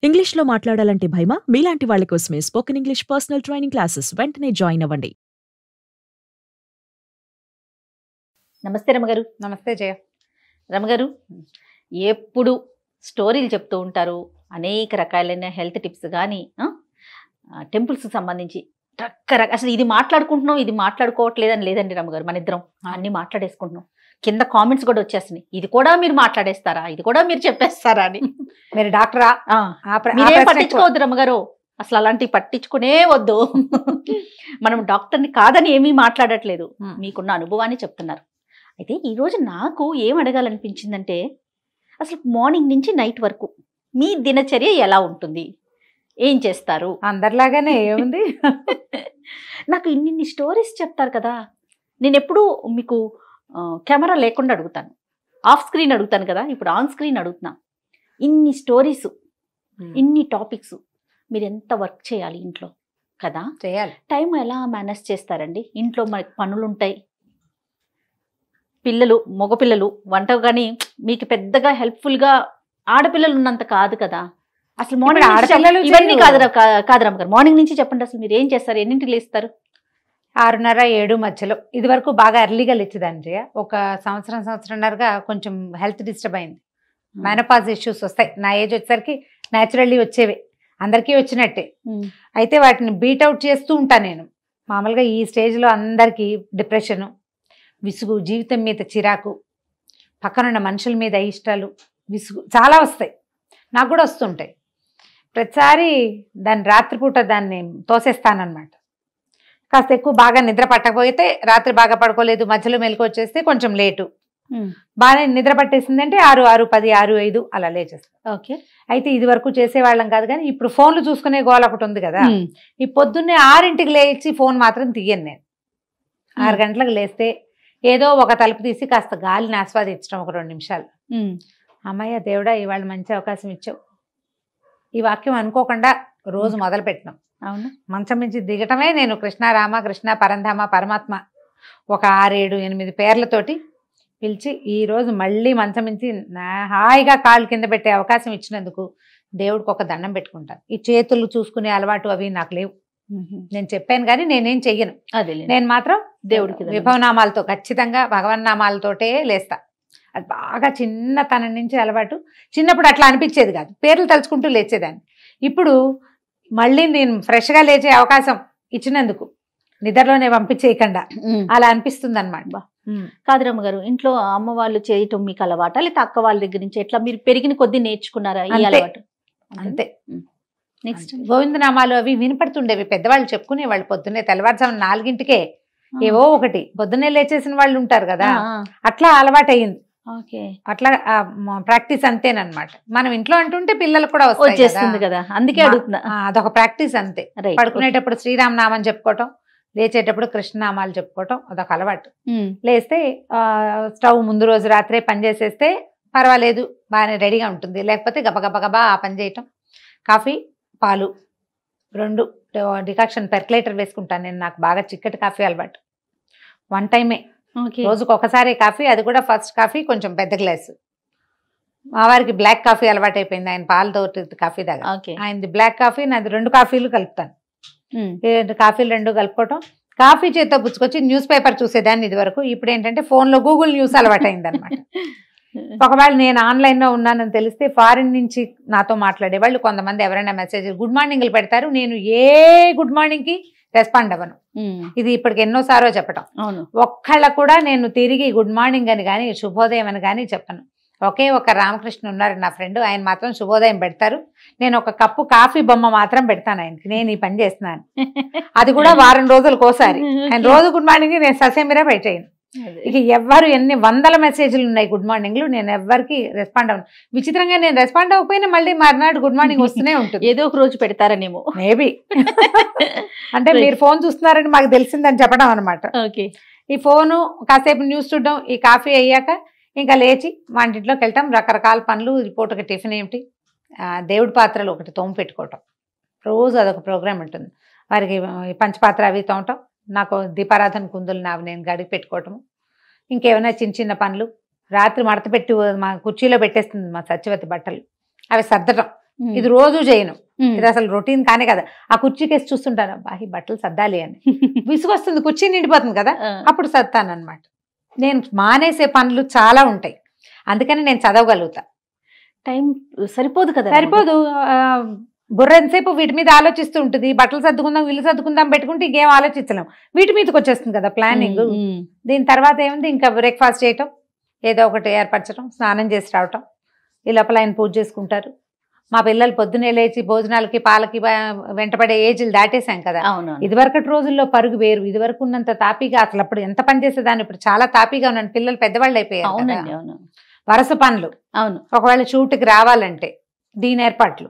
ఇంగ్లీష్‌లో మాట్లాడాలంటే భయమా? మీలాంటి వాళ్ళ కోసమే spoken English personal training classes వెంటనే జాయిన్ అవ్వండి. నమస్తే రమగారు. నమస్తే జయ. రమగారు, ఎప్పుడు స్టోరీలు చెప్తూ ఉంటారు, అనేక రకాలైన హెల్త్ టిప్స్ కానీ టెంపుల్స్ సంబంధించి రకరకాల. అసలు ఇది మాట్లాడుకుంటున్నాం, ఇది మాట్లాడుకోవట్లేదని లేదండి రమగారు, మన ఇద్దరం అన్ని మాట్లాడేసుకుంటున్నాం. కింద కామెంట్స్ కూడా వచ్చేస్తున్నాయి, ఇది కూడా మీరు మాట్లాడేస్తారా, ఇది కూడా మీరు చెప్పేస్తారా అని. మీరు డాక్టరా? మీరేం పట్టించుకోవద్దు రమగారు, అసలు అలాంటివి పట్టించుకునే వద్దు. మనం డాక్టర్ని కాదని ఏమీ మాట్లాడట్లేదు, మీకున్న అనుభవాన్ని చెప్తున్నారు. అయితే ఈరోజు నాకు ఏం అడగాలనిపించిందంటే, అసలు మార్నింగ్ నుంచి నైట్ వరకు మీ దినచర్య ఎలా ఉంటుంది, ఏం చేస్తారు? అందరిలాగానే ఏముంది. నాకు ఇన్ని స్టోరీస్ చెప్తారు కదా, నేను ఎప్పుడూ మీకు కెమెరా లేకుండా అడుగుతాను, ఆఫ్ స్క్రీన్ అడుగుతాను కదా, ఇప్పుడు ఆన్ స్క్రీన్ అడుగుతున్నా. ఇన్ని స్టోరీస్, ఇన్ని టాపిక్స్, మీరు ఎంత వర్క్ చేయాలి ఇంట్లో కదా, చేయాలి. టైం ఎలా మేనేజ్ చేస్తారండి? ఇంట్లో మనకి పనులు ఉంటాయి, పిల్లలు, మగపిల్లలు, వంట కానీ మీకు పెద్దగా హెల్ప్ఫుల్గా ఆడపిల్లలు ఉన్నంత కాదు కదా. అసలు మార్నింగ్ ఆడపిల్లలు ఇవన్నీ కాదు రమ్మ గారు, మార్నింగ్ నుంచి చెప్పండి, అసలు మీరు ఏం చేస్తారు, ఎన్నింటికి లేస్తారు? 6:30, 7 మధ్యలో. ఇది వరకు బాగా ఎర్లీగా లేచేదాన్ని జయ. ఒక సంవత్సరంన్నరగా కొంచెం హెల్త్ డిస్టర్బ్ అయింది. మెనోపాజ్ ఇష్యూస్ వస్తాయి, నా ఏజ్ వచ్చేసరికి న్యాచురల్లీ వచ్చేవి, అందరికీ వచ్చినట్టే. అయితే వాటిని బీట్అవుట్ చేస్తూ ఉంటాను నేను. మామూలుగా ఈ స్టేజ్లో అందరికీ డిప్రెషను, విసుగు, జీవితం మీద చిరాకు, పక్కనున్న మనుషుల మీద ఇష్టాలు, విసుగు చాలా వస్తాయి, నాకు కూడా వస్తుంటాయి. ప్రతిసారి దాన్ని రాత్రిపూట దాన్ని తోసేస్తానన్నమాట. కాస్త ఎక్కువ బాగా నిద్ర పట్టకపోతే, రాత్రి బాగా పడుకోలేదు, మధ్యలో మెలకు వచ్చేస్తే కొంచెం లేటు, బాగా నిద్ర పట్టేసిందంటే 6, 6:10, 6:05 అలా లేచేస్తాను. ఓకే. అయితే ఇది వరకు చేసేవాళ్ళం కాదు, కానీ ఇప్పుడు ఫోన్లు చూసుకునే గోల ఒకటి ఉంది కదా. ఈ పొద్దున్నే 6ంటికి లేచి ఫోన్ మాత్రం తీయను నేను. 6 గంటలకు లేస్తే ఏదో ఒక తలుపు తీసి కాస్త గాలిని ఆస్వాదించడం ఒక 2 నిమిషాలు. అమ్మయ్య దేవుడా, ఇవాళ మంచి అవకాశం ఇచ్చావు. ఈ వాక్యం అనుకోకుండా రోజు మొదలు పెట్టినాం. అవును, మంచం నుంచి దిగటమే నేను కృష్ణ, రామ, కృష్ణ, పరంధామ, పరమాత్మ ఒక 6, 7, 8 పేర్లతోటి పిలిచి ఈరోజు మళ్ళీ మంచం నుంచి హాయిగా కాళ్ళు కింద పెట్టే అవకాశం ఇచ్చినందుకు దేవుడికి ఒక దండం పెట్టుకుంటాను. ఈ చేతులు చూసుకునే అలవాటు అవి నాకు లేవు. నేను చెప్పాను కానీ నేనేం చెయ్యను. అదే, నేను మాత్రం దేవుడికి విభవనామాలతో, ఖచ్చితంగా భగవన్నామాలతోటే లేస్తా. అది బాగా చిన్నతనం నుంచి అలవాటు. చిన్నప్పుడు అట్లా అనిపించేది కాదు, పేర్లు తలుచుకుంటూ లేచేదాన్ని. ఇప్పుడు మళ్ళీ నేను ఫ్రెష్గా లేచే అవకాశం ఇచ్చినందుకు, నిద్రలోనే పంపించేయకుండా అలా అనిపిస్తుంది అనమాట. కాదురమ్మ గారు, ఇంట్లో అమ్మ వాళ్ళు చేయటం మీకు అలవాటా, లేకపోతే అక్క వాళ్ళ దగ్గర నుంచి ఎట్లా మీరు పెరిగిన కొద్దీ నేర్చుకున్నారా ఈ అలవాటు? అంతే. నెక్స్ట్ గోవిందనామాలు అవి వినపడుతుండేవి, పెద్దవాళ్ళు చెప్పుకునేవాళ్ళు. పొద్దున్నే తెల్లవారుజామున 4ంటికే ఏవో ఒకటి, పొద్దున్నే లేచేసిన వాళ్ళు ఉంటారు కదా, అట్లా అలవాటు అయ్యింది. అట్లా ప్రాక్టీస్ అంతేనమాట. మనం ఇంట్లో అంటుంటే పిల్లలకు కూడా వచ్చేస్తుంది కదా, అందుకే అడుగుతున్నా. అదొక ప్రాక్టీస్ అంతే. పడుకునేటప్పుడు శ్రీరామనామం చెప్పుకోవటం, లేచేటప్పుడు కృష్ణనామాలు చెప్పుకోవటం అదొక అలవాటు. లేస్తే స్టవ్ ముందు రోజు రాత్రే పని చేసేస్తే పర్వాలేదు, బాగానే రెడీగా ఉంటుంది. లేకపోతే గబగబా ఆ పని చేయటం. కాఫీ, పాలు 2 డికాక్షన్ పెర్కులేటర్ వేసుకుంటాను నేను. నాకు బాగా చిక్కటి కాఫీ అలవాటు. 1 టైమే, రోజుకు ఒకసారి కాఫీ, అది కూడా ఫస్ట్ కాఫీ కొంచెం పెద్ద గ్లాసు. మా వారికి బ్లాక్ కాఫీ అలవాటు అయిపోయింది, ఆయన పాలతో కాఫీ దాకా. ఆయనది బ్లాక్ కాఫీ, నాది 2 కాఫీలు కలుపుతాను. 2 కాఫీలు 2 కలుపుకోవటం. కాఫీ చేత్తో పుచ్చుకొచ్చి న్యూస్ పేపర్ చూసేదాన్ని ఇది వరకు. ఇప్పుడు ఏంటంటే ఫోన్లో గూగుల్ న్యూస్ అలవాటు అయిందనమాట. ఒకవేళ నేను ఆన్లైన్లో ఉన్నానని తెలిస్తే ఫారిన్ నుంచి నాతో మాట్లాడేవాళ్ళు కొంతమంది ఎవరైనా మెసేజ్ గుడ్ మార్నింగ్లు పెడతారు. నేను ఏ గుడ్ మార్నింగ్కి రెస్పాండ్ అవ్వను. ఇది ఇప్పటికి ఎన్నోసారో చెప్పటం. ఒక్కళ్ళ కూడా నేను తిరిగి గుడ్ మార్నింగ్ అని కానీ శుభోదయం అని కానీ చెప్పను. ఒకే ఒక రామకృష్ణ ఉన్నారు నా ఫ్రెండ్, ఆయన మాత్రం శుభోదయం పెడతారు. నేను ఒక కప్పు కాఫీ బొమ్మ మాత్రం పెడతాను ఆయనకి, నేను ఈ పని చేస్తున్నాను. అది కూడా వారం రోజులకు ఒకసారి. ఆయన రోజు గుడ్ మార్నింగ్ నేను ససేమిరా పెట్టేయను. ఇక ఎవ్వరు ఎన్ని వందల మెసేజ్లు ఉన్నాయి గుడ్ మార్నింగ్లు, నేను ఎవ్వరికి రెస్పాండ్ అవ్వను. విచిత్రంగా నేను రెస్పాండ్ అవ్వకపోయినా మళ్ళీ మర్నాడు గుడ్ మార్నింగ్ వస్తూనే ఉంటుంది. ఏదో ఒక రోజు పెడతారనేమో, మేబీ. అంటే మీరు ఫోన్ చూస్తున్నారని మాకు తెలిసిందని చెప్పడం అనమాట. ఈ ఫోను, కాసేపు న్యూస్ చూడడం, ఈ కాఫీ అయ్యాక ఇంకా లేచి వంటింట్లోకి వెళ్తాం. రకరకాల పనులు, పూటకి టిఫిన్ ఏమిటి, దేవుడి పాత్రలు ఒకటి తోము పెట్టుకోవటం. రోజు అదొక ప్రోగ్రామ్ ఉంటుంది. వారికి పంచపాత్ర అవి తోమటం, నాకు దీపారాధన కుందులు నావి నేను గడికి పెట్టుకోవటము. ఇంకేమైనా చిన్న చిన్న పనులు, రాత్రి మడత పెట్టి మా కుర్చీలో పెట్టేస్తుంది మా సత్యవతి బట్టలు, అవి సర్దటం. ఇది రోజు చేయను, ఇది అసలు రొటీన్ కానే కదా. ఆ కుర్చీకేసి చూస్తుంటాను, అబ్బా ఈ బట్టలు సర్దాలి అని. విసుగొస్తుంది, కుర్చీ నిండిపోతుంది కదా, అప్పుడు సర్తాను అనమాట. నేను మానేసే పనులు చాలా ఉంటాయి, అందుకని నేను చదవగలుగుతా. టైం సరిపోదు కదా. సరిపోదు, బుర్ర ఎంతసేపు వీటి మీద ఆలోచిస్తూ ఉంటుంది. బట్టలు సర్దుకుందాం, ఇల్లు సర్దుకుందాం పెట్టుకుంటే ఇంకేం ఆలోచించలేం, వీటి మీదకి వచ్చేస్తుంది కదా ప్లానింగ్. దీని తర్వాత ఏముంది, ఇంకా బ్రేక్ఫాస్ట్ చేయటం, ఏదో ఒకటి ఏర్పరచడం, స్నానం చేసి రావటం, ఈ లోపల ఆయన పూజ చేసుకుంటారు. మా పిల్లలు పొద్దునే లేచి భోజనాలకి పాలకి వెంటపడే ఏజ్లు దాటేశాం కదా. ఇదివరకటి రోజుల్లో పరుగు వేరు, ఇదివరకు ఉన్నంత తాపీగా అసలు అప్పుడు ఎంత పని చేసేదాన్ని, ఇప్పుడు చాలా తాపీగా ఉన్నాను. పిల్లలు పెద్దవాళ్ళు అయిపోయారు, వరుస పనులు. అవును, ఒకవేళ షూట్కి రావాలంటే దీని ఏర్పాట్లు,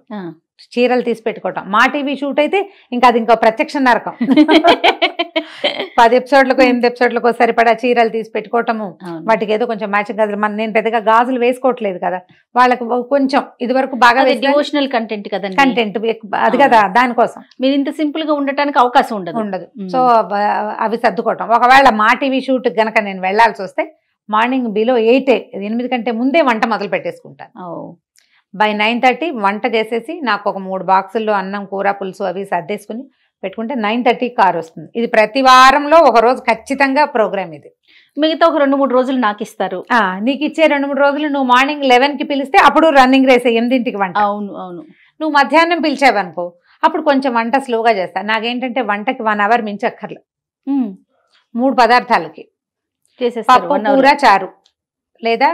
చీరలు తీసి పెట్టుకోవటం. మా టీవీ షూట్ అయితే ఇంకా అది ఇంకో ప్రత్యక్ష నరకం. 10 ఎపిసోడ్లకు 8 ఎపిసోడ్లకు సరిపడా చీరలు తీసి పెట్టుకోవటము, వాటికి ఏదో కొంచెం మ్యాచింగ్ గాజులు. నేను పెద్దగా గాజులు వేసుకోవట్లేదు కదా, వాళ్ళకి కొంచెం ఇది వరకు బాగా డివోషనల్ కంటెంట్ కదా, కంటెంట్ అది కదా, దానికోసం మీరు ఇంత సింపుల్ గా ఉండటానికి అవకాశం ఉండదు. సో అవి సర్దుకోవటం. ఒకవేళ మా టీవీ షూట్ గనక నేను వెళ్లాల్సి వస్తే మార్నింగ్ బిలో 8 కంటే ముందే వంట మొదలు పెట్టేసుకుంటాను. బై 9:30 వంట చేసేసి నాకు ఒక 3 బాక్సుల్లో అన్నం, కూర, పులుసు అవి సర్దేసుకుని పెట్టుకుంటే 9:30 కారు వస్తుంది. ఇది ప్రతి వారంలో ఒక రోజు ఖచ్చితంగా ప్రోగ్రామ్. ఇది మిగతా ఒక 2-3 రోజులు నాకు ఇస్తారు. నీకు ఇచ్చే 2-3 రోజులు నువ్వు మార్నింగ్ 11కి పిలిస్తే అప్పుడు రన్నింగ్ రేస్ 8ంటికి వంట. అవును అవును. నువ్వు మధ్యాహ్నం పిలిచావనుకో అప్పుడు కొంచెం వంట స్లోగా చేస్తాను. నాకేంటంటే వంటకి 1 అవర్ మించి అక్కర్లే. 3 పదార్థాలకి పప్పు, కూర, చారు, లేదా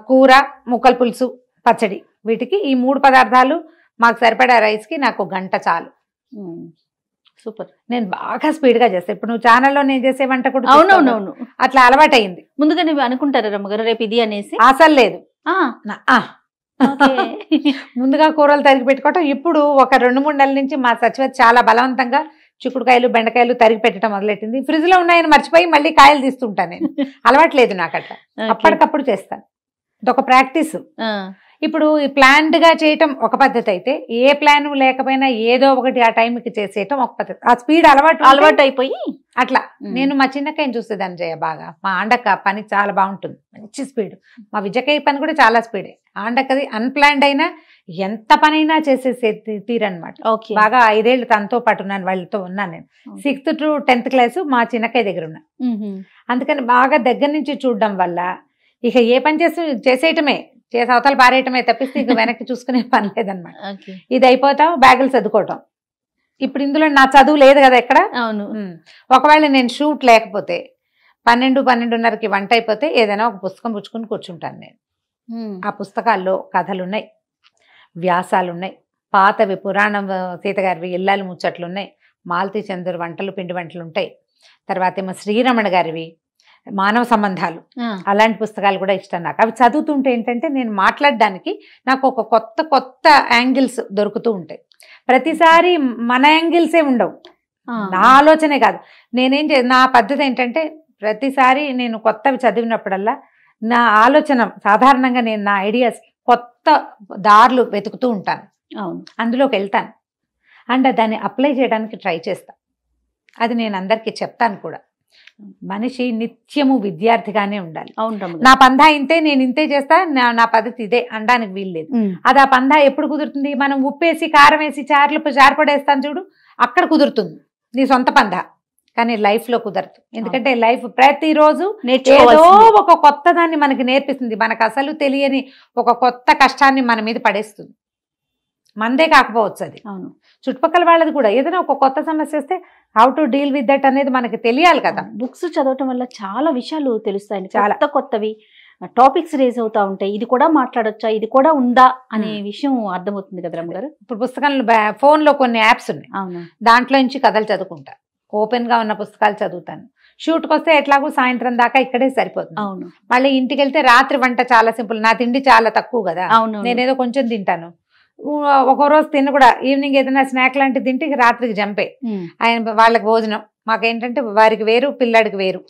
కూర, ముక్కల పులుసు, పచ్చడి, వీటికి ఈ 3 పదార్థాలు మాకు సరిపడా రైస్కి నాకు 1 గంట చాలు. సూపర్. నేను బాగా స్పీడ్గా చేస్తాను. ఇప్పుడు నువ్వు ఛానల్లో నేను చేసే వంట కూడా అవునవునవును అట్లా అలవాటైంది. ముందుగా నువ్వు అనుకుంటారా రమ్మగారు రేపు ఇది అనేసి? అసలు లేదు, ముందుగా కూరలు తరిగి పెట్టుకోవటం. ఇప్పుడు ఒక 2-3 నెలల నుంచి మా సచివతి చాలా బలవంతంగా చిక్కుడుకాయలు, బెండకాయలు తరిగి పెట్టడం మొదలెట్టింది. ఫ్రిడ్జ్ లో ఉన్నాయని మర్చిపోయి మళ్ళీ కాయలు తీస్తుంటాను. నేను అలవాట్లేదు నాకు అట్లా, అప్పటికప్పుడు చేస్తాను. ఇదొక ప్రాక్టీస్. ఇప్పుడు ఈ ప్లాన్డ్ గా చేయటం ఒక పద్ధతి అయితే, ఏ ప్లాన్ లేకపోయినా ఏదో ఒకటి ఆ టైంకి చేసేయటం ఒక పద్ధతి. ఆ స్పీడ్ అలవాటు అయిపోయి అట్లా. నేను మా చిన్నకాయని చూసేదాన్ని జయ బాగా. మా ఆండక్క పని చాలా బాగుంటుంది, మంచి స్పీడ్. మా విజయకాయ పని కూడా చాలా స్పీడే. ఆండక్కది అన్ప్లాన్డ్ అయినా ఎంత పనైనా చేసేసే తీరనమాట. బాగా 5 ఏళ్ళు తనతో పాటు ఉన్నాను, వాళ్ళతో ఉన్నాను నేను. 6th to 10th క్లాసు మా చిన్నకాయ దగ్గర ఉన్నా. అందుకని బాగా దగ్గర నుంచి చూడడం వల్ల ఇక ఏ పని చేసేయటమే, చేసి అవతల పారేయటమే తప్పిస్తే ఇక వెనక్కి చూసుకునే పని లేదనమాట. ఇది అయిపోతాం, బ్యాగులు చదువుకోవటం. ఇప్పుడు ఇందులో నా చదువు లేదు కదా ఎక్కడ. అవును. ఒకవేళ నేను షూట్ లేకపోతే 12-12:30కి వంట అయిపోతే ఏదైనా ఒక పుస్తకం పుచ్చుకుని కూర్చుంటాను నేను. ఆ పుస్తకాల్లో కథలున్నాయి, వ్యాసాలున్నాయి, పాతవి పురాణం, సీతగారివి ఇల్లాలు ముచ్చట్లున్నాయి, మాలతీ చంద్ర వంటలు, పిండి వంటలు ఉంటాయి. తర్వాత ఏమో శ్రీరమణ గారివి మానవ సంబంధాలు, అలాంటి పుస్తకాలు కూడా ఇష్టం నాకు. అవి చదువుతుంటే ఏంటంటే నేను మాట్లాడడానికి నాకు ఒక కొత్త యాంగిల్స్ దొరుకుతూ ఉంటాయి. ప్రతిసారి మన యాంగిల్సే ఉండవు, నా ఆలోచనే కాదు. నా పద్ధతి ఏంటంటే ప్రతిసారి నేను కొత్తవి చదివినప్పుడల్లా నా ఆలోచన సాధారణంగా నేను నా ఐడియాస్ కొత్త దారులు వెతుకుతూ ఉంటాను. అందులోకి వెళ్తాను అండ్ దాన్ని అప్లై చేయడానికి ట్రై చేస్తాను. అది నేను అందరికీ చెప్తాను కూడా. మనిషి నిత్యము విద్యార్థిగానే ఉండాలి. నా పందా ఇంతే, నేను ఇంతే చేస్తా, నా పద్ధతి ఇదే అనడానికి వీల్లేదు. అది ఆ పందా ఎప్పుడు కుదురుతుంది? మనం ఉప్పేసి కారం వేసి చారపడేస్తాను చూడు, అక్కడ కుదురుతుంది నీ సొంత పందా. కానీ లైఫ్ లో కుదరదు. ఎందుకంటే లైఫ్ ప్రతిరోజు ఏదో ఒక కొత్త దాన్ని మనకి నేర్పిస్తుంది. మనకు అసలు తెలియని ఒక కొత్త కష్టాన్ని మన మీద పడేస్తుంది. మందే కాకపోవచ్చు అది, అవును, చుట్టుపక్కల వాళ్ళది కూడా. ఏదైనా ఒక కొత్త సమస్య వస్తే how to deal with that అనేది మనకి తెలియాలి కదా. బుక్స్ చదవటం వల్ల చాలా విషయాలు తెలుస్తాయి, చాలా కొత్తవి టాపిక్స్ రేజ్ అవుతా ఉంటాయి. ఇది కూడా మాట్లాడొచ్చా, ఇది కూడా ఉందా అనే విషయం అర్థమవుతుంది కదా రమ్మగారు. ఇప్పుడు పుస్తకంలో ఫోన్ లో కొన్ని యాప్స్ ఉన్నాయి, అవును, దాంట్లో నుంచి కథలు చదువుకుంటా. ఓపెన్ గా ఉన్న పుస్తకాలు చదువుతాను. షూట్కి వస్తే ఎట్లాగో సాయంత్రం దాకా ఇక్కడే సరిపోతుంది. అవును, మళ్ళీ ఇంటికి వెళ్తే రాత్రి వంట చాలా సింపుల్. నా తిండి చాలా తక్కువ కదా, అవును, నేనేదో కొంచెం తింటాను. ఒక రోజు తిన్న కూడా ఈవినింగ్ ఏదైనా స్నాక్ లాంటివి తింటే రాత్రికి జంపే. ఆయన వాళ్ళకి భోజనం, మాకేంటంటే వారికి వేరు, పిల్లాడికి వేరు.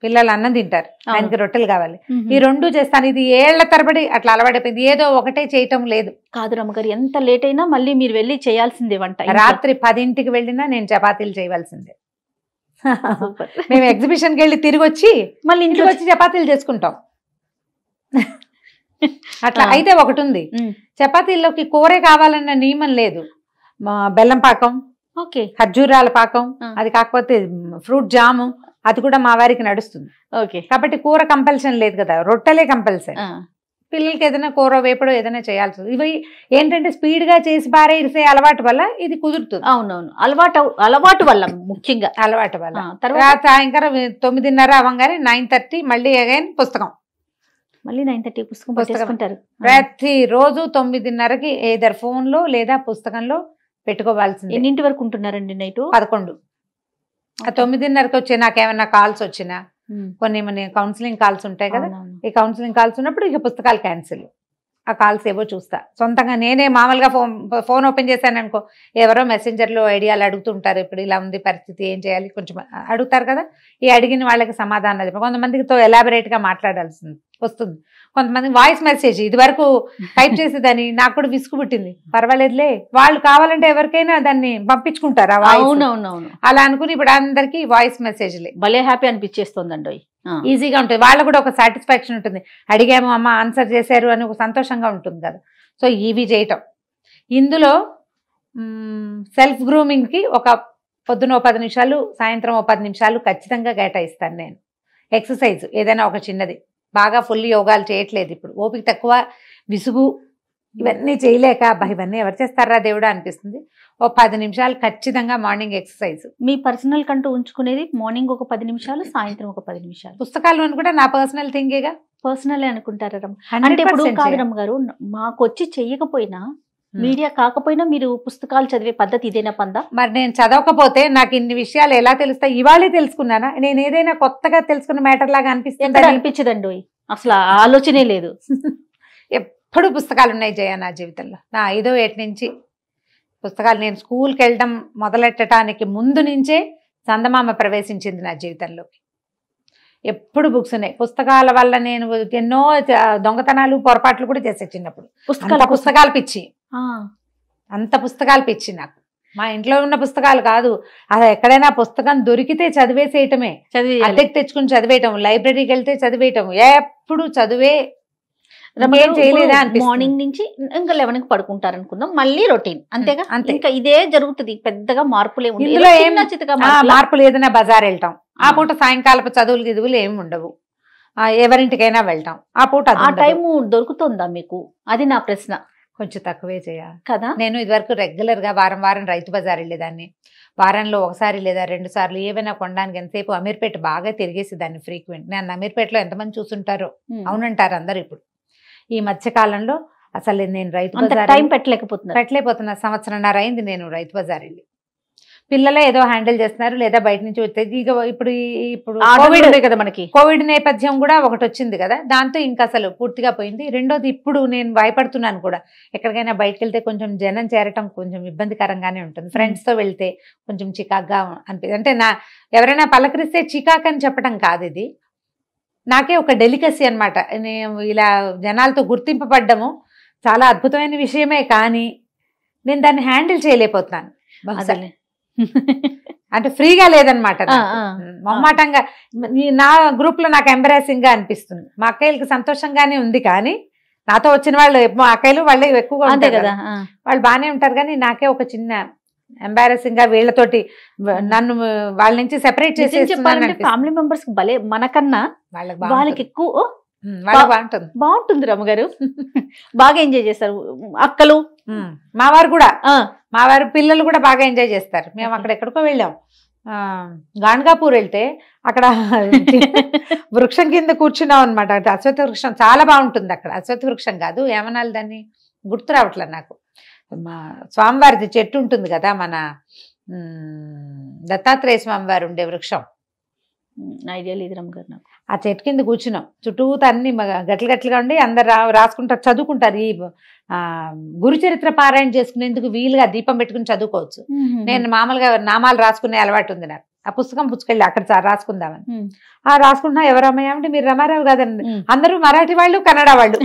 పిల్లలు అన్నం తింటారు, ఆయనకి రొట్టెలు కావాలి. ఈ 2 చేస్తాను. ఇది ఏళ్ల తరబడి అట్లా అలవాటైపోయింది. ఏదో ఒకటే చేయటం లేదు. కాదు రమ్మగారు, ఎంత లేట్ అయినా మళ్ళీ మీరు వెళ్ళి చేయాల్సిందే వంట. రాత్రి 10ంటికి వెళ్ళినా నేను చపాతీలు చేయవలసిందే. మేము ఎగ్జిబిషన్కి వెళ్ళి తిరిగి వచ్చి మళ్ళీ ఇంటికి వచ్చి చపాతీలు చేసుకుంటాం. అట్లా అయితే ఒకటి ఉంది, చపాతీల్లోకి కూరే కావాలన్న నియమం లేదు. బెల్లం పాకం, ఓకే, ఖర్జూరాల పాకం, అది కాకపోతే ఫ్రూట్ జాము, అది కూడా మా వారికి నడుస్తుంది. ఓకే, కాబట్టి కూర కంపల్షన్ లేదు కదా, రొట్టెలే కంపల్సరీ. పిల్లలకి ఏదైనా కూర వేపడో ఏదైనా చేయాల్సి, ఇవి ఏంటంటే స్పీడ్ గా చేసి పారేసే అలవాటు వల్ల ఇది కుదురుతుంది. అవునవును, అలవాటు వల్ల, ముఖ్యంగా అలవాటు వల్ల. తర్వాత సాయంకాలం 9:30 అవ్వగానే 9:30 మళ్ళీ అగైన్ పుస్తకం, మళ్ళీ 9:30 పుస్తకం పట్టేసుకుంటారు. ప్రతి రోజు 9:30కి ఏదర్ ఫోన్ లో లేదా పుస్తకంలో పెట్టుకోవాల్సింది. ఎన్నింటి వరకు ఉంటున్నారండి నైట్? 11. ఆ 9:30కి వచ్చి నాకేమన్నా కాల్స్ వచ్చినా, కొన్ని కౌన్సిలింగ్ కాల్స్ ఉంటాయి కదా, ఈ కౌన్సిలింగ్ కాల్స్ ఉన్నప్పుడు ఇక పుస్తకాలు క్యాన్సిల్. ఆ కాల్స్ ఏవో చూస్తా సొంతంగా నేనే. మామూలుగా ఫోన్ ఓపెన్ చేశాను అనుకో, ఎవరో మెసెంజర్లో ఐడియాలు అడుగుతుంటారు, ఇప్పుడు ఇలా ఉంది పరిస్థితి, ఏం చేయాలి, కొంచెం అడుగుతారు కదా. ఈ అడిగిన వాళ్ళకి సమాధానం చెప్పి కొంతమందితో ఎలాబరేట్ గా మాట్లాడాల్సింది వస్తుంది. కొంతమంది వాయిస్ మెసేజ్, ఇది వరకు టైప్ చేసేదాన్ని, నాకు కూడా విసుగు పుట్టింది. పర్వాలేదులే, వాళ్ళు కావాలంటే ఎవరికైనా దాన్ని పంపించుకుంటారు. అవునవునవును, అలా అనుకుని ఇప్పుడు అందరికి వాయిస్ మెసేజ్లే భలే హ్యాపీ అనిపించేస్తుందండి. ఈజీగా ఉంటుంది, వాళ్ళు కూడా ఒక సాటిస్ఫాక్షన్ ఉంటుంది. అడిగాము అమ్మ ఆన్సర్ చేశారు అని ఒక సంతోషంగా ఉంటుంది కదా. సో ఇవి చేయటం. ఇందులో సెల్ఫ్ గ్రూమింగ్ కి ఒక పొద్దున 10 నిమిషాలు, సాయంత్రం 10 నిమిషాలు ఖచ్చితంగా కేటాయిస్తాను నేను. ఎక్సర్సైజ్ ఏదైనా ఒక చిన్నది, బాగా ఫుల్ యోగాలు చేయట్లేదు ఇప్పుడు, ఓపిక తక్కువ, విసుగు, ఇవన్నీ చేయలేక ఇవన్నీ ఎవరు చేస్తారా దేవుడా అనిపిస్తుంది. ఓ 10 నిమిషాలు ఖచ్చితంగా మార్నింగ్ ఎక్సర్సైజ్. మీ పర్సనల్ కంటూ ఉంచుకునేది మార్నింగ్ ఒక 10 నిమిషాలు, సాయంత్రం ఒక 10 నిమిషాలు. పుస్తకాలు కూడా నా పర్సనల్ థింగేగా, పర్సనల్ అనుకుంటారా? అంటే ఇప్పుడు కాదరమ్మ గారు, మాకు వచ్చి చెయ్యకపోయినా, మీడియా కాకపోయినా మీరు పుస్తకాలు చదివే పద్ధతి ఇదేనా పందా? మరి నేను చదవకపోతే నాకు ఇన్ని విషయాలు ఎలా తెలుస్తాయి? ఇవాళే తెలుసుకున్నానా? నేను ఏదైనా కొత్తగా తెలుసుకున్న మ్యాటర్ లాగా అనిపించదండి, అసలు ఆలోచనే లేదు. ఎప్పుడు పుస్తకాలు ఉన్నాయి జయ నా జీవితంలో. నా 5వ ఏట నుంచి పుస్తకాలు. నేను స్కూల్కి వెళ్ళడం మొదలెట్టడానికి ముందు నుంచే చందమామ ప్రవేశించింది నా జీవితంలోకి. ఎప్పుడు బుక్స్ ఉన్నాయి. పుస్తకాల వల్ల నేను ఎన్నో దొంగతనాలు, పొరపాట్లు కూడా చేసే చిన్నప్పుడు. పుస్తకాలు పిచ్చి, అంత పుస్తకాలు పిచ్చి నాకు. మా ఇంట్లో ఉన్న పుస్తకాలు కాదు, అది ఎక్కడైనా పుస్తకం దొరికితే చదివేసేయటమే, అద్దెకి తెచ్చుకుని చదివేయటం, లైబ్రరీకి వెళ్తే చదివేయటం, ఎప్పుడు చదివే. మార్నింగ్ నుంచి ఇంకా 11కి పడుకుంటారు అనుకుందాం, మళ్ళీ రొటీన్ అంతేగా, ఇంకా ఇదే జరుగుతుంది, పెద్దగా మార్పులే మార్పులు. ఏదైనా బజార్ వెళ్తాం, ఆ పూట సాయంకాలపు చదువులు గిదువులు ఏమి ఉండవు, ఎవరింటికైనా వెళ్తాం, ఆ పూట ఆ టైము దొరుకుతుందా మీకు? అది నా ప్రశ్న. కొంచెం తక్కువే చేయాలి కదా. నేను ఇదివరకు రెగ్యులర్ గా వారం రైతు బజార్ వెళ్ళేదాన్ని. వారంలో ఒకసారి లేదా 2 సార్లు ఏవైనా కొనడానికి. ఎంతసేపు అమీర్పేట బాగా తిరిగేసేదాన్ని ఫ్రీక్వెంట్. నేను అమీర్పేటలో ఎంతమంది చూసుంటారో, అవునంటారు అందరు. ఇప్పుడు ఈ మధ్య కాలంలో అసలు నేను రైతు బజార్ టైం పెట్టలేకపోతున్నా. సంవత్సరంన్నర అయింది నేను రైతు బజార్ వెళ్ళి. పిల్లలే ఏదో హ్యాండిల్ చేస్తున్నారు, లేదా బయట నుంచి వచ్చే. ఇప్పుడు కదా మనకి కోవిడ్ నేపథ్యం కూడా ఒకటి వచ్చింది కదా, దాంతో ఇంకా అసలు పూర్తిగా పోయింది. రెండోది, ఇప్పుడు నేను భయపడుతున్నాను కూడా, ఎక్కడికైనా బయటకు వెళ్తే కొంచెం జనం చేరటం కొంచెం ఇబ్బందికరంగానే ఉంటుంది. ఫ్రెండ్స్ తో వెళ్తే కొంచెం చికాక్గా అనిపిస్తుంది. అంటే ఎవరైనా పలకరిస్తే చికాక్ అని చెప్పడం కాదు, ఇది నాకే ఒక డెలికసీ అనమాట. నేను ఇలా జనాలతో గుర్తింపబడ్డము చాలా అద్భుతమైన విషయమే, కానీ నేను దాన్ని హ్యాండిల్ చేయలేకపోతున్నాను. అంటే ఫ్రీగా లేదనమాట, మొహమాటంగా. నా గ్రూప్ లో నాకు ఎంబరాసింగ్ గా అనిపిస్తుంది. మా అక్కయ్యలకి సంతోషంగానే ఉంది, కానీ నాతో వచ్చిన వాళ్ళు మా అక్కయ్యలు వాళ్ళే ఎక్కువగా ఉంటారు కదా, వాళ్ళు బాగానే ఉంటారు, కానీ నాకే ఒక చిన్న ఎంబారసింగ్ గా వీళ్ళతోటి నన్ను వాళ్ళ నుంచి సెపరేట్ చేసి. ఫ్యామిలీ మెంబర్స్ భలే మనకన్నా వాళ్ళకి ఎక్కువ బాగుంటుంది. రమ్మగారు బాగా ఎంజాయ్ చేస్తారు. అక్కలు, మా వారు కూడా, మా వారి పిల్లలు కూడా బాగా ఎంజాయ్ చేస్తారు. మేము అక్కడ ఎక్కడికో వెళ్ళాం, గాన్గాపూర్ వెళ్తే అక్కడ వృక్షం కింద కూర్చున్నాం అనమాట. అశ్వత్థ వృక్షం చాలా బాగుంటుంది అక్కడ. అశ్వత్థ వృక్షం కాదు, ఏమనాలి దాన్ని, గుర్తు రావట్లేదు నాకు. మా స్వామివారిది చెట్టు ఉంటుంది కదా, మన దత్తాత్రేయ స్వామివారు ఉండే వృక్షం, ఐడియా లేదు రమ్మగారు నాకు. ఆ చెట్టు కింద కూర్చున్నాం. చుట్టూతా అన్ని గట్లు గట్లుగా ఉండి అందరు రాసుకుంటారు, చదువుకుంటారు. ఈ గురు చరిత్ర పారాయణ చేసుకునేందుకు వీలుగా దీపం పెట్టుకుని చదువుకోవచ్చు. నేను మామూలుగా నామాలు రాసుకునే అలవాటు ఉంది నాకు. ఆ పుస్తకం పుచ్చుకెళ్ళి అక్కడ రాసుకుందామని రాసుకుంటున్నా. ఎవరు అమ్మాయి అంటే మీరు రమారావు కాదండి, అందరూ మరాఠీ వాళ్ళు, కన్నడ వాళ్ళు.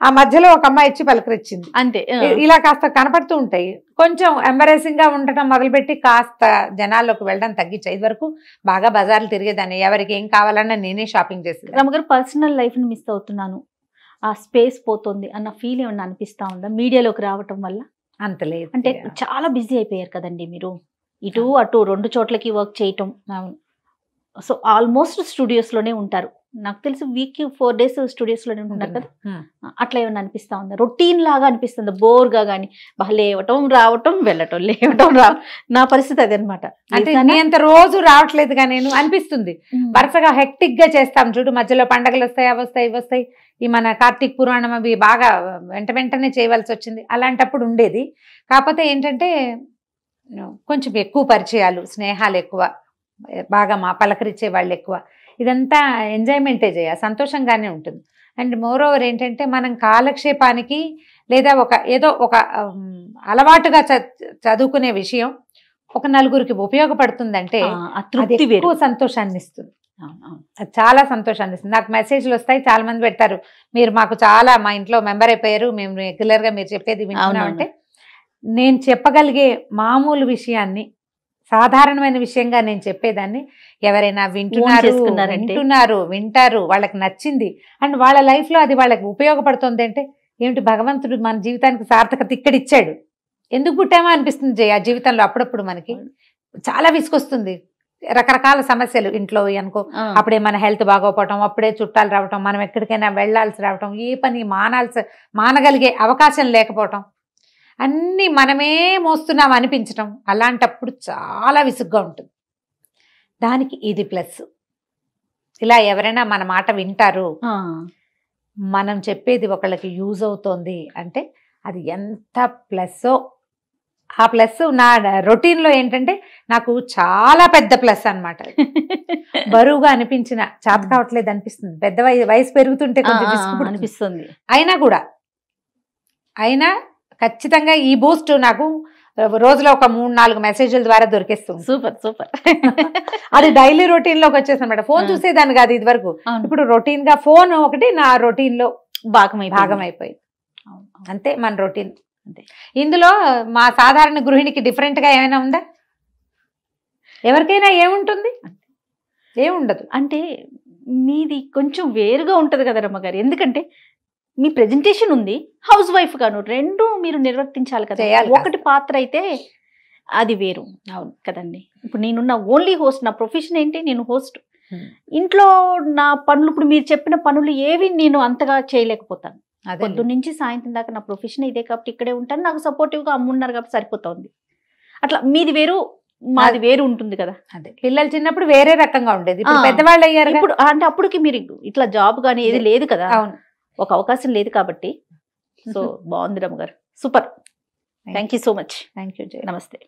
ఆ మధ్యలో ఒక అమ్మాయి ఇచ్చి పలకరించింది అంతే. ఇలా కాస్త కనపడుతూ ఉంటాయి. కొంచెం ఎంబరేసింగ్ గా ఉండటం మొదలుపెట్టి కాస్త జనాల్లోకి వెళ్ళడం తగ్గించాయి. ఇది వరకు బాగా బజార్లు తిరిగేదాన్ని, ఎవరికి ఏం కావాలన్నా నేనే షాపింగ్ చేసేది. రమ్మగారు, పర్సనల్ లైఫ్ ని మిస్ అవుతున్నాను ఆ స్పేస్ పోతుంది అన్న ఫీల్ ఏమన్నా అనిపిస్తా ఉందా మీడియాలోకి రావటం వల్ల? అంత లేదు. అంటే చాలా బిజీ అయిపోయారు కదండి మీరు, ఇటు అటు 2 చోట్లకి వర్క్ చేయటం. అవును. సో ఆల్మోస్ట్ స్టూడియోస్ లోనే ఉంటారు. నాకు తెలిసి వీక్ 4 days స్టూడియోస్ లోనే ఉంటున్నారు కదా. అట్లా ఏమన్నా అనిపిస్తా ఉందా? రొటీన్ లాగా అనిపిస్తుంది బోర్గా కానీ? లేవటం రావటం వెళ్ళటం లేవటం నా పరిస్థితి అది అనమాట. అంటే నీ అంత రోజు రావట్లేదుగా నేను అనిపిస్తుంది. వరుసగా హెక్టిక్ గా చేస్తాం చూడు, మధ్యలో పండగలు వస్తాయి, అవి వస్తాయి, ఇవి వస్తాయి. ఈ మన కార్తీక పురాణం అవి బాగా వెంటనే చేయవలసి వచ్చింది. అలాంటప్పుడు ఉండేది. కాకపోతే ఏంటంటే కొంచెం ఎక్కువ పరిచయాలు, స్నేహాలు ఎక్కువ, బాగా మా పలకరించే వాళ్ళు ఎక్కువ. ఇదంతా ఎంజాయ్మెంటే సంతోషంగానే ఉంటుంది. అండ్ మోర్ ఓవర్ ఏంటంటే మనం కాలక్షేపానికి లేదా ఏదో ఒక అలవాటుగా చదువుకునే విషయం ఒక నలుగురికి ఉపయోగపడుతుందంటే అది ఎక్కువ సంతోషాన్ని ఇస్తుంది. అది చాలా సంతోషాన్ని ఇస్తుంది. నాకు మెసేజ్లు వస్తాయి, చాలా మంది పెడతారు, మీరు మాకు చాలా మా ఇంట్లో మెంబర్ అయిపోయారు, మేము రెగ్యులర్ గా మీరు చెప్పేది వింటున్నామంటే. నేను చెప్పగలిగే మామూలు విషయాన్ని సాధారణమైన విషయంగా నేను చెప్పేదాన్ని ఎవరైనా వింటారు, వాళ్ళకి నచ్చింది అండ్ వాళ్ళ లైఫ్ లో అది వాళ్ళకి ఉపయోగపడుతుంది అంటే ఏమిటి, భగవంతుడు మన జీవితానికి సార్థకత ఇక్కడ ఇచ్చాడు, ఎందుకు పుట్టామా అనిపిస్తుంది ఆ జీవితంలో. అప్పుడప్పుడు మనకి చాలా విసుకొస్తుంది, రకరకాల సమస్యలు ఇంట్లో అనుకో, అప్పుడే మన హెల్త్ బాగోపోవటం, అప్పుడే చుట్టాలు రావటం, మనం ఎక్కడికైనా వెళ్లాల్సి రావటం, ఏ పని మానగలిగే అవకాశం లేకపోవటం, అన్నీ మనమే మోస్తున్నాం అనిపించటం, అలాంటప్పుడు చాలా విసుగ్గా ఉంటుంది. దానికి ఇది ప్లస్. ఇలా ఎవరైనా మన మాట వింటారు, మనం చెప్పేది ఒకళ్ళకి యూజ్ అవుతోంది అంటే అది ఎంత ప్లస్సో. ఆ ప్లస్ నా రొటీన్లో ఏంటంటే నాకు చాలా పెద్ద ప్లస్ అనమాట. బరువుగా అనిపించిన చేత కావట్లేదు అనిపిస్తుంది, పెద్ద వయసు పెరుగుతుంటే కొంచెం అనిపిస్తుంది. అయినా ఖచ్చితంగా ఈ బూస్ట్ నాకు రోజులో ఒక 3-4 మెసేజ్ల ద్వారా దొరికేస్తుంది. సూపర్. అది డైలీ రొటీన్ లోకి వచ్చేసి అనమాట. ఫోన్ చూసేదాన్ని కాదు ఇది వరకు, ఇప్పుడు రొటీన్ గా ఫోన్ ఒకటి నా రొటీన్ లో భాగం అయిపోయింది. అంతే మన రొటీన్. అంతే. ఇందులో మా సాధారణ గృహిణికి డిఫరెంట్ గా ఏమైనా ఉందా? ఎవరికైనా ఏముంటుంది? ఏముండదు. అంటే మీది కొంచెం వేరుగా ఉంటది కదా రమ్మగారు, ఎందుకంటే మీ ప్రెజెంటేషన్ ఉంది, హౌస్ వైఫ్ గాను రెండు మీరు నిర్వర్తించాలి కదా. ఒకటి పాత్ర అయితే అది వేరు. అవును కదండి. ఇప్పుడు నేనున్న ఓన్లీ హోస్ట్, నా ప్రొఫెషన్ ఏంటి, నేను హోస్ట్. ఇంట్లో నా పనులు, ఇప్పుడు మీరు చెప్పిన పనులు ఏవి నేను అంతగా చేయలేకపోతాను. పొద్దున్న నుంచి సాయంత్రం దాకా నా ప్రొఫెషన్ ఇదే కాబట్టి ఇక్కడే ఉంటాను, నాకు సపోర్టివ్ గా అమ్మున్నారు కాబట్టి సరిపోతుంది. అట్లా మీది వేరు మాది వేరు ఉంటుంది కదా. అదే పిల్లలు చిన్నప్పుడు వేరే రకంగా ఉండేది, పెద్దవాళ్ళు అయ్యారు ఇప్పుడు. అంటే అప్పటికి మీరు ఇట్లా జాబ్ కానీ ఏది లేదు కదా, ఒక అవకాశం లేదు కాబట్టి. సో బాగుంది రమ్మ గారు, super. Thank you so much. Thank you. నమస్తే.